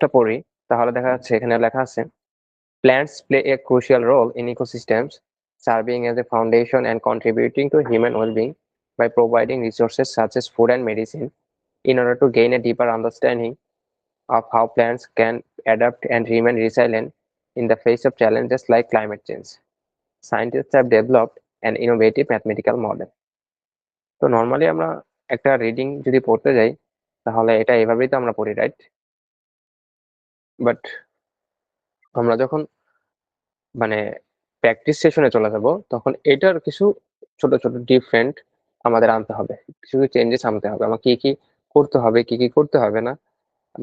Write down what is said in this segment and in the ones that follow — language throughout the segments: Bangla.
টা পড়ি, তাহলে দেখা যাচ্ছে এখানে লেখা আছে plants play a crucial role in ecosystems, serving as a foundation and contributing to human well-being by providing resources such as food and medicine. In order to gain a deeper understanding of how plants can adapt and remain resilient in the face of challenges like climate change, scientists have developed an innovative mathematical model. তো নর্মালি আমরা একটা রিডিং যদি পড়তে যাই, তাহলে এটা এভাবেই তো আমরা পড়ি, রাইট? বাট আমরা যখন মানে প্র্যাকটিস সেশনে চলে যাব, তখন এটার কিছু ছোট ছোট ডিফারেন্ট আমাদের আনতে হবে, কিছু চেঞ্জেস আনতে হবে। আমার কি কি করতে হবে, কি কি করতে হবে না,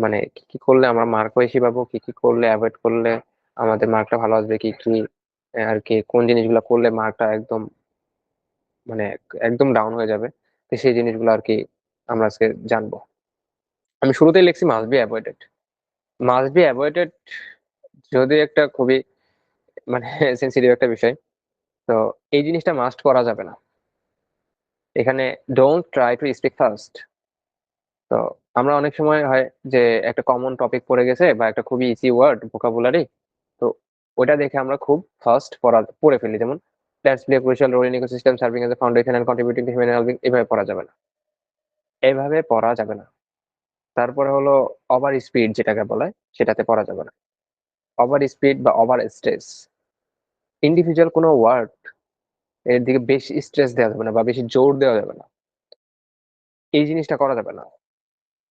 মানে কি কি করলে আমরা মার্ক বেশি পাবো, কি কি করলে অ্যাভয়েড করলে আমাদের মার্কটা ভালো আসবে, কি কি আর কি কোন জিনিসগুলো করলে মার্কটা একদম মানে একদম ডাউন হয়ে যাবে। তো সেই জিনিসগুলো আর কি আমরা আজকে জানবো। আমি শুরুতেই লিখছি must be avoided. Must be avoided যদি একটা খুবই মানে সেন্সিটিভ একটা বিষয়, তো এই জিনিসটা মাস্ট করা যাবে না এখানে। Don't try to speak first. তো আমরা অনেক সময় হয় যে একটা কমন টপিক পড়ে গেছে বা একটা খুবই ইজি ওয়ার্ড ভোকাবুলারি, তো ওটা দেখে আমরা খুব ফার্স্ট পড়ে ফেলি। যেমন plants play crucial role in ecosystem serving as a foundation and contributing to human wellbeing, এভাবে পড়া যাবে না, এভাবে পড়া যাবে না। তারপরে হলো ওভার স্পিড যেটাকে বলে, সেটাতে পড়া যাবে না। ওভার স্পিড বা ওভার স্ট্রেস, ইন্ডিভিজুয়াল কোনো ওয়ার্ড এর দিকে বেশি স্ট্রেস দেওয়া যাবে না বা বেশি জোর দেওয়া যাবে না, এই জিনিসটা করা যাবে না।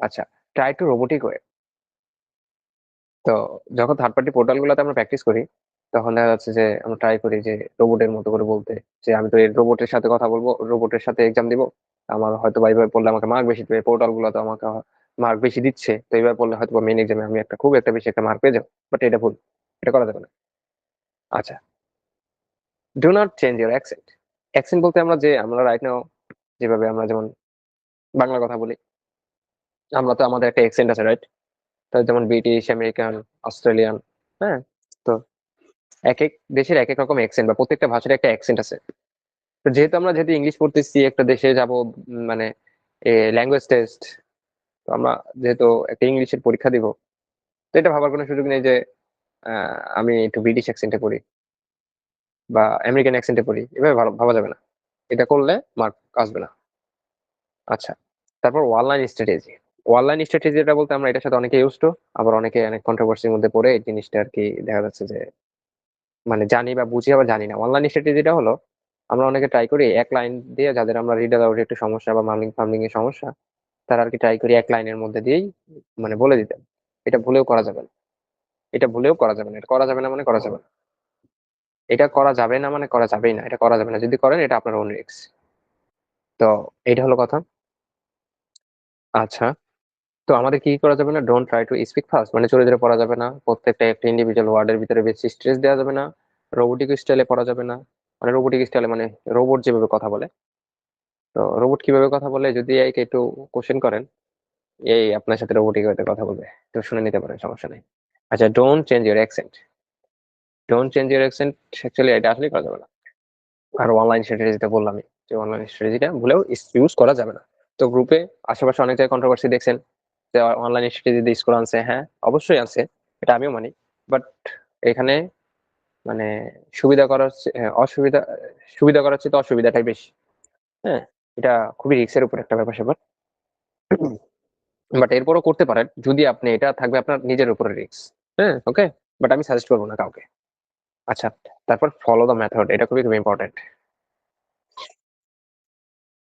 আচ্ছা, ট্রাই টু রোবোটিক ওয়ে। তো যখন থার্ড পার্টি পোর্টাল গুলোতে আমরা প্র্যাকটিস করি, তখন দেখা যাচ্ছে যে আমরা ট্রাই করি যে রোবটের মতো করে বলতে, যে আমি তো এই রোবটের সাথে কথা বলবো, রোবটের সাথে এক্সাম দিব, আমার হয়তো বা এইভাবে পড়লে আমাকে মার্ক বেশি দেবে, পোর্টাল গুলো তো আমাকে মার্ক বেশি দিচ্ছে, তো এইভাবে পড়লে হয়তো মেইন এক্সামে আমি একটা খুব একটা বেশি একটা মার্ক পেয়ে যাবো। বাট এটা ভুল, এটা করা যাবে না। আচ্ছা, do not change your accent. Accent বলতে আমরা রাইট নাও যেভাবে আমরা যেমন বাংলা কথা বলি, আমরা তো আমাদের একটা অ্যাকসেন্ট আছে, রাইট? তো যেমন ব্রিটিশ, আমেরিকান, অস্ট্রেলিয়ান, হ্যাঁ। তো এক এক দেশের এক এক রকম অ্যাকসেন্ট বা প্রত্যেকটা ভাষার একটা অ্যাকসেন্ট আছে। তো যেহেতু ইংলিশ পড়তেছি, একটা দেশে যাব, মানে ল্যাঙ্গুয়েজ টেস্ট, তো আমরা যেহেতু একটা ইংলিশের পরীক্ষা দিব, তো এটা ভাবার কোনো সুযোগ নেই যে আমি একটু ব্রিটিশ অ্যাকসেন্টে পড়ি বা আমেরিকান অ্যাকসেন্টে পড়ি, এভাবে ভাবা যাবে না। এটা করলে মার্ক আসবে না। আচ্ছা, তারপর অনলাইন স্ট্র্যাটেজি। অনলাইন স্ট্র্যাটেজিটা বলতে আমরা এটার সাথে অনেকে ইউজ টু, আবার অনেকে অনেক কন্ট্রোভার্সির মধ্যে পড়ে এই জিনিসটা আর কি দেখা যাচ্ছে যে মানে জানি বা বুঝি আবার জানি না। অনলাইন স্ট্র্যাটেজিটা হলো, আমরা অনেকে ট্রাই করি এক লাইন দিয়ে, যাদের আমরা রিডার আউট একটু সমস্যা বা মার্লিং ফার্মিং এর সমস্যা, তারা আর কি ট্রাই করি এক লাইনের মধ্যে দিয়েই মানে বলে দিতে। এটা ভুলেও করা যাবে না, এটা ভুলেও করা যাবে না, এটা করা যাবে না মানে করা যাবে না, এটা করা যাবে না মানে করা যাবেই না, এটা করা যাবে না। যদি করেন এটা আপনার ওন রিস্ক। তো এইটা হলো কথা। আচ্ছা, তো আমাদের কি কি করা যাবে না? Don't try to speak fast, মানে জোরে জোরে পড়া যাবে না, প্রত্যেকটা একটা ইন্ডিভিজুয়াল ওয়ার্ডের ভিতরে বেশি স্ট্রেস দেওয়া যাবে না, রোবোটিক স্টাইলে পড়া যাবে না। মানে রোবোটিক স্টাইলে মানে রোবট যেভাবে কথা বলে, তো রোবট কিভাবে কথা বলে যদি একে একটু কোশ্চেন করেন, এই আপনার সাথে রোবোটিক ওয়েতে কথা বলবে, তো শুনে নিতে পারেন, সমস্যা নেই। আচ্ছা, don't change your accent. Don't change your accent, actually এটা আসলে করা যাবে না। আর অনলাইন স্ট্র্যাটেজিটা বললামই, যে অনলাইন স্ট্র্যাটেজিটা ভুলেও ইউজ করা যাবে না। তো গ্রুপে আশেপাশে অনেক জায়গায় কন্ট্রোভার্সি দেখছেন যে অনলাইন স্ট্র্যাটেজি দিয়ে স্কোর আনছে, হ্যাঁ অবশ্যই আছে, এটা আমিও মানি। বাট এখানে মানে সুবিধা করার সুবিধা করার চেয়ে তো অসুবিধাটাই বেশি। হ্যাঁ, এটা খুবই রিস্কের উপর একটা ব্যাপার স্যাপার। বাট এরপরও করতে পারেন যদি আপনি, এটা থাকবে আপনার নিজের উপরে রিস্ক। হ্যাঁ, ওকে। বাট আমি সাজেস্ট করবো না কাউকে। আচ্ছা, তারপর ফলো দ্য মেথড, এটা খুবই খুবই ইম্পর্টেন্ট।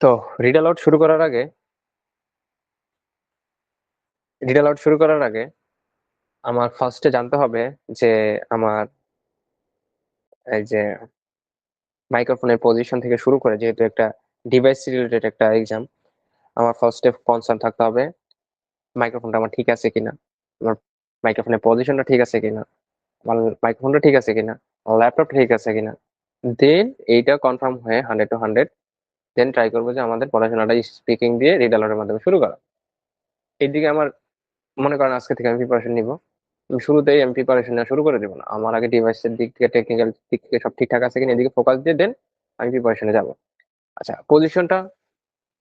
তো রিড অ্যালাউড শুরু করার আগে রিড অ্যালাউড শুরু করার আগে আমার ফার্স্টে জানতে হবে যে আমার এই যে মাইক্রোফোনের পজিশন থেকে শুরু করে, যেহেতু একটা ডিভাইস রিলেটেড একটা এক্সাম, আমার ফার্স্টে কনসার্ন থাকতে হবে মাইক্রোফোনটা আমার ঠিক আছে কিনা, আমার মাইক্রোফোনের পজিশনটা ঠিক আছে কিনা, আমার মাইক্রোফোনটা ঠিক আছে কিনা, আমার ল্যাপটপ ঠিক আছে কিনা। দেন এইটা কনফার্ম হয়ে 100 to 100, দেন ট্রাই করবো যে আমাদের পড়াশোনাটা স্পিকিং দিয়ে রিড অ্যালাউডের মাধ্যমে শুরু করা। এইদিকে আমার মনে করেন আজকে থেকে আমি প্রিপারেশন নিব, আমি শুরুতেই আমি প্রিপারেশন নেওয়া শুরু করে দেবো না, আমার আগে ডিভাইসের দিক থেকে টেকনিক্যাল দিক থেকে সব ঠিকঠাক আছে কিনা এদিকে ফোকাস দিয়ে দেন আমি প্রিপারেশনে যাবো। আচ্ছা, পজিশনটা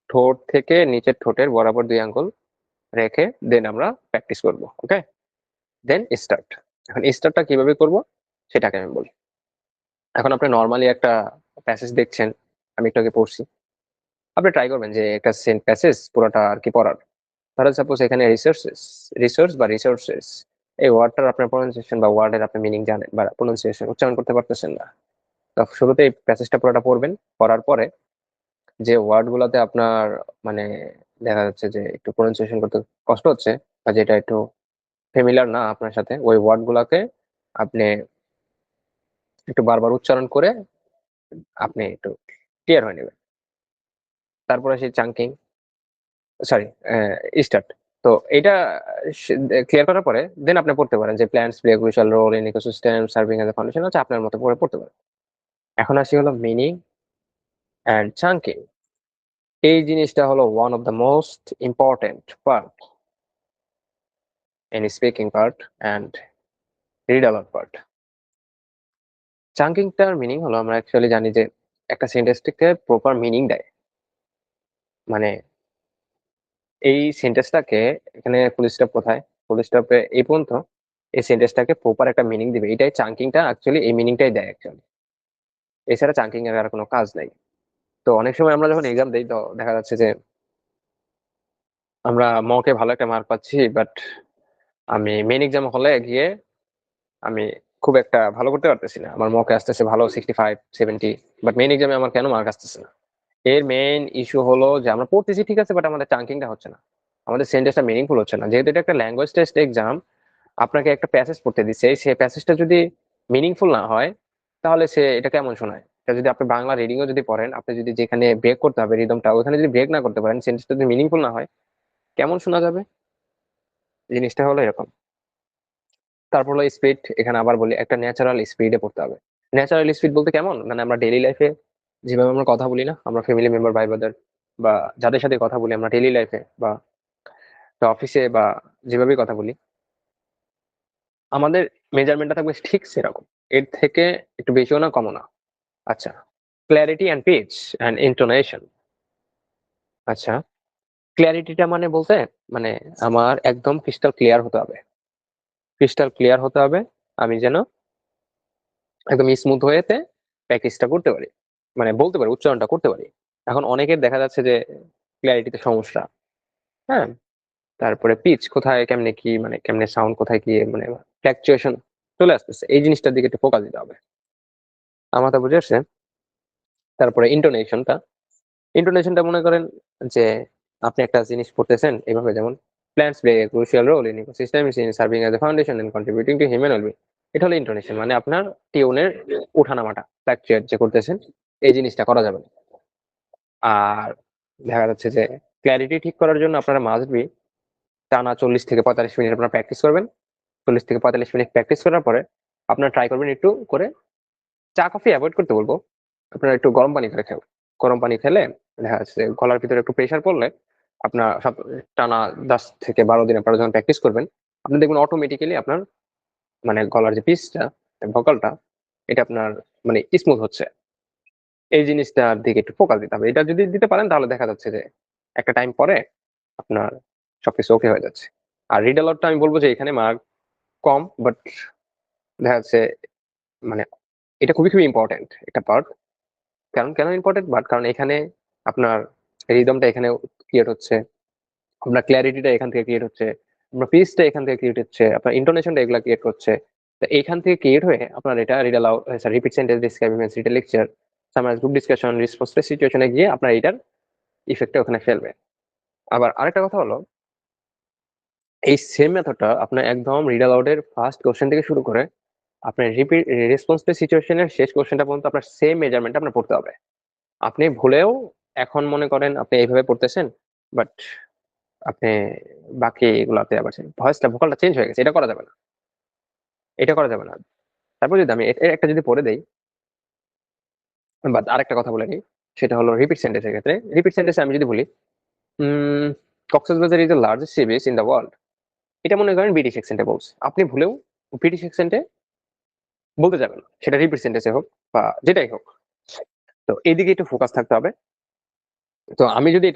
ঠোঁট থেকে নিচের ঠোঁটের বরাবর 2 আঙ্গুল রেখে দেন আমরা প্র্যাকটিস করব, ওকে। Then start. এখন স্টার্টটা কিভাবে করব সেটাকে আমি বলি। এখন আপনি নর্মালি একটা প্যাসেজ দেখছেন, আমি একটু আগে পড়ছি, আপনি ট্রাই করবেন যে একটা সেন্ট প্যাসেজ পুরোটা আর কি পড়ার। ধরেন সাপোজ এখানে রিসোর্সেস এই ওয়ার্ডটার আপনার প্রনাউন্সিয়েশন বা ওয়ার্ডের আপনি মিনিং জানেন বা প্রনাউন্সিয়েশন উচ্চারণ করতে পারতেছেন না, তো শুরুতে এই প্যাসেজটা পুরোটা পড়বেন। পড়ার পরে যে ওয়ার্ড গুলাতে আপনার মানে দেখা যাচ্ছে যে একটু প্রনাউন্সিয়েশন করতে কষ্ট হচ্ছে বা যেটা একটু ফেমিলার না আপনার সাথে, ওই ওয়ার্ড গুলাকে আপনি একটু বারবার উচ্চারণ করে আপনি একটু ক্লিয়ার হয়ে নেবেন। তারপরে সেই চাঙ্কিং, সরি, স্টার্ট। তো এটা ক্লিয়ার করার পরে দেন আপনি পড়তে পারেন যে plants play crucial role in ecosystem serving as a foundation, হচ্ছে আপনার মতো পড়ে পড়তে পারেন। এখন আসি হলো মিনিং অ্যান্ড চাঙ্কিং। এই জিনিসটা হলো one of the most important part in speaking part and read aloud part. চাঙ্কিংটার মিনিং হলো আমরা অ্যাকচুয়ালি জানি যে একটা সেন্টেন্সটিকে প্রপার মিনিং দেয়, মানে এই সেন্টেন্সটাকে এখানে ফুল স্টপ কোথায়, ফুল স্টপে এই পর্যন্ত এই সেন্টেন্সটাকে প্রপার একটা মিনিং দিবে, এটাই চাঙ্কিংটা অ্যাকচুয়ালি এই মিনিংটাই দেয় অ্যাকচুয়ালি। এছাড়া চাঙ্কিং এর আর কোনো কাজ নাই। তো অনেক সময় আমরা যখন এক্সাম দিই তো দেখা যাচ্ছে যে আমরা মকে ভালো একটা মার্ক পাচ্ছি, বাট আমি মেইন এক্সাম হলে গিয়ে আমি খুব একটা ভালো করতে পারতেছি না, আমার মকে আসতেছে ভালো 65-70, বাট মেইন এক্সামে আমার কেন মার্ক আসতেছে না? এর মেইন ইস্যু হলো যে আমরা পড়তেছি ঠিক আছে, বাট আমাদের চাঙ্কিংটা হচ্ছে না, আমাদের সেন্টেন্সটা মিনিংফুল হচ্ছে না। যেহেতু এটা একটা ল্যাঙ্গুয়েজ টেস্ট এক্সাম, আপনাকে একটা প্যাসেজ পড়তে দিচ্ছে, সেই প্যাসেজটা যদি মিনিংফুল না হয় তাহলে সে এটা কেমন শোনায়? এটা যদি আপনি বাংলা রিডিংও যদি পড়েন, আপনি যদি যেখানে ব্রেক করতে হবে রিদমটা, ওখানে যদি ব্রেক না করতে পারেন, সেন্টেন্সটা যদি মিনিংফুল না হয়, কেমন শোনা যাবে? জিনিসটা হলো এরকম। তারপর হলো স্পিড, এখানে আবার বলি একটা ন্যাচারাল স্পিডে পড়তে হবে। ন্যাচারাল স্পিড বলতে কেমন, মানে আমরা ডেইলি লাইফে যেভাবে আমরা কথা বলি না, আমরা ফ্যামিলি মেম্বার ভাই ব্রাদার বা যাদের সাথে কথা বলি আমরা ডেইলি লাইফে বা অফিসে বা যেভাবে কথা বলি, আমাদের মেজারমেন্টটা থাকবে ঠিক সেরকম, এর থেকে একটু বেশিও না কমও না। আচ্ছা, clarity and pitch and intonation. আচ্ছা, ক্ল্যারিটিটা মানে বলতে মানে আমার একদম ক্রিস্টাল ক্লিয়ার হতে হবে, ক্রিস্টাল ক্লিয়ার হতে হবে, আমি যেন একদম স্মুথ ওয়েতে প্র্যাকটিসটা করতে পারি, মানে বলতে পারি, উচ্চারণটা করতে পারি। এখন অনেকের দেখা যাচ্ছে যে ক্ল্যারিটিতে সমস্যা, হ্যাঁ, তারপরে পিচ কোথায় কেমনে কি, মানে কেমনে সাউন্ড কোথায় কি মানে ফ্ল্যাকচুয়েশন চলে আসতেছে, এই জিনিসটার দিকে একটু ফোকাস দিতে হবে। আমার তো বুঝে আসছে। তারপরে ইন্টোনেশনটা মনে করেন যে আপনি একটা জিনিস পড়তেছেন এইভাবে, যেমন plants play a crucial role in ecosystem in serving as a foundation and contributing to human wellbeing. এটা হলো ইন্টোনেশন, মানে আপনার টিউনের ওঠানামাটা ফ্ল্যাকচুয়েট যে করতেছেন, এই জিনিসটা করা যাবে না। আর দেখা যাচ্ছে যে ক্ল্যারিটি ঠিক করার জন্য আপনারা মাস্ট বি টানা 40 থেকে 45 মিনিট আপনারা প্র্যাকটিস করবেন। 40 থেকে 45 মিনিট প্র্যাকটিস করার পরে আপনারা ট্রাই করবেন একটু করে চা কফি অ্যাভয়েড করতে বলবো, আপনারা একটু গরম পানি করে খেও। গরম পানি খেলে দেখা যাচ্ছে গলার ভিতরে একটু প্রেশার পড়লে আপনার সব টানা 10 থেকে 12 দিন আপনারা যখন প্র্যাকটিস করবেন, আপনি দেখবেন অটোমেটিক্যালি আপনার মানে গলার যে পিচটা, ভোকালটা, এটা আপনার মানে স্মুথ হচ্ছে। এই জিনিসটার দিকে একটু ফোকাস দিতে হবে, এটা যদি দিতে পারেন তাহলে দেখা যাচ্ছে যে একটা টাইম পরে আপনার সবকিছু ওকে হয়ে যাচ্ছে। আর রিড অ্যালাউডটা আমি বলবো যে এখানে মার্ক কম, বাট দেখা যাচ্ছে মানে এটা খুবই খুবই ইম্পর্টেন্ট একটা পার্ট। কারণ কেন ইম্পর্টেন্ট, বাট কারণ এখানে আপনার রিদমটা এখানে ক্রিয়েট হচ্ছে, আপনার ক্ল্যারিটিটা এখান থেকে ক্রিয়েট হচ্ছে, আপনার পিচটা এখান থেকে ক্রিয়েট হচ্ছে, আপনার ইন্টোনেশনটা এগুলা ক্রিয়েট করছে। তো এইখান থেকে ক্রিয়েট হয়ে আপনার এটা read aloud, repeat sentence, describing, read lecture, summarise, group discussion, response সিচুয়েশনে গিয়ে আপনার এটার ইফেক্টটা ওখানে ফেলবে। আবার আরেকটা কথা হলো, এই সেম মেথডটা আপনার একদম রিড অ্যালাউডের ফার্স্ট কোশ্চেন থেকে শুরু করে আপনার রিপিট রেসপন্স সিচুয়েশনের শেষ কোশ্চেনটা পর্যন্ত আপনার সেম মেজারমেন্ট আপনার পড়তে হবে। আপনি ভুলেও এখন মনে করেন আপনি এইভাবে পড়তেছেন, বাট আপনি বাকি এগুলাতে আবার ভয়েসটা ভোকালটা চেঞ্জ হয়ে গেছে, এটা করা যাবে না, এটা করা যাবে না। তারপর যদি আমি এর একটা যদি পড়ে দেই, বা আরেকটা কথা বলে নিই, সেটা হলো রিপিট সেন্টেন্সের ক্ষেত্রে। রিপিট সেন্টেন্সে আমি যদি বলি Cox's Bazar is the largest sea beach in the world, এটা মনে করেন ব্রিটিশ অ্যাকসেন্টে বলছে, আপনি ভুলেও ব্রিটিশ অ্যাকসেন্টে বলতে যাবেন না, সেটা রিপিট সেন্টেন্সে হোক বা যেটাই হোক। তো এইদিকে একটু ফোকাস থাকতে হবে। তো আমি যদি